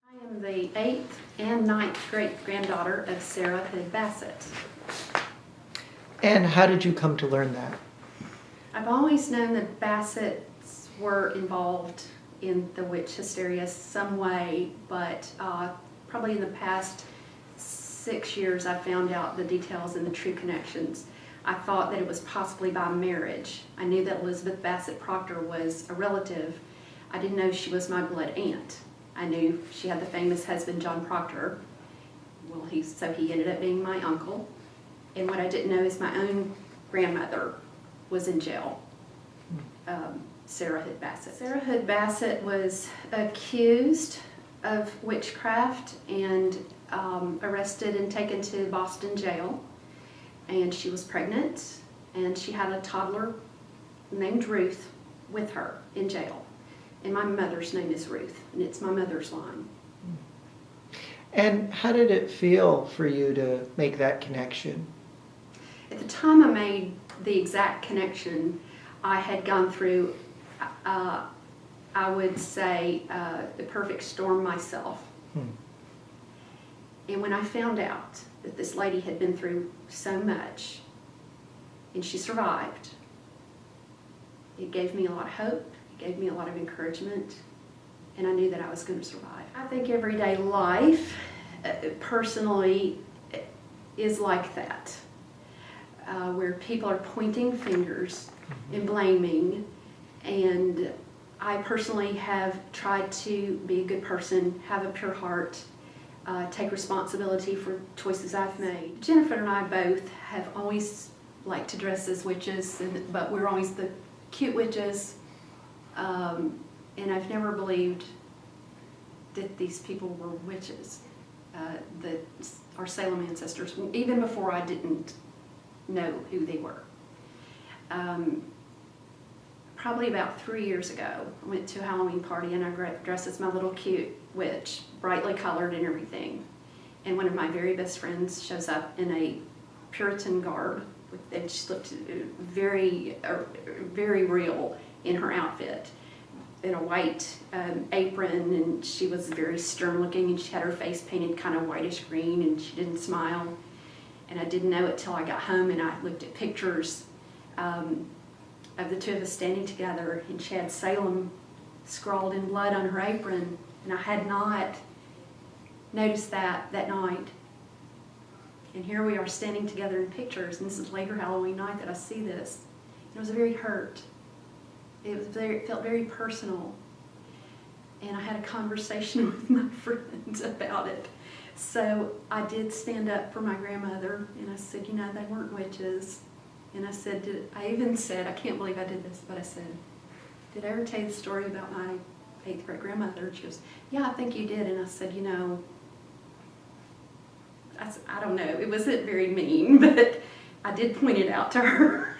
I am the 8th and 9th great-granddaughter of Sarah Hood Bassett. And how did you come to learn that? I've always known that Bassetts were involved in the witch hysteria some way, but probably in the past 6 years I found out the details and the true connections. I thought that it was possibly by marriage. I knew that Elizabeth Bassett Proctor was a relative. I didn't know she was my blood aunt. I knew she had the famous husband, John Proctor. Well, so he ended up being my uncle. And what I didn't know is my own grandmother was in jail, Sarah Hood Bassett. Sarah Hood Bassett was accused of witchcraft and arrested and taken to Boston jail. And she was pregnant, and she had a toddler named Ruth with her in jail. And my mother's name is Ruth, and it's my mother's line. And how did it feel for you to make that connection? At the time I made the exact connection, I had gone through, I would say, the perfect storm myself. And when I found out that this lady had been through so much, and she survived, it gave me a lot of hope, it gave me a lot of encouragement, and I knew that I was going to survive. I think everyday life, personally, is like that, where people are pointing fingers and blaming, and I personally have tried to be a good person, have a pure heart, take responsibility for choices I've made. Jennifer and I both have always liked to dress as witches, but we're always the cute witches, and I've never believed that these people were witches, our Salem ancestors, even before I didn't know who they were. Probably about 3 years ago, I went to a Halloween party and I dressed as my little cute witch, brightly colored and everything. And one of my very best friends shows up in a Puritan garb, and she looked very, very real in her outfit, in a white apron, and she was very stern looking, and she had her face painted kind of whitish green, and she didn't smile. And I didn't know it till I got home and I looked at pictures of the two of us standing together, and she had Salem scrawled in blood on her apron, and I had not noticed that night. And here we are standing together in pictures, and this is later Halloween night that I see this. And I was very hurt. It felt very personal. And I had a conversation with my friends about it. So I did stand up for my grandmother, and I said, you know, they weren't witches. And I said, I even said, I can't believe I did this, but I said, did I ever tell you the story about my 8th great-grandmother? She goes, yeah, I think you did. And I said, you know, I don't know, it wasn't very mean, but I did point it out to her.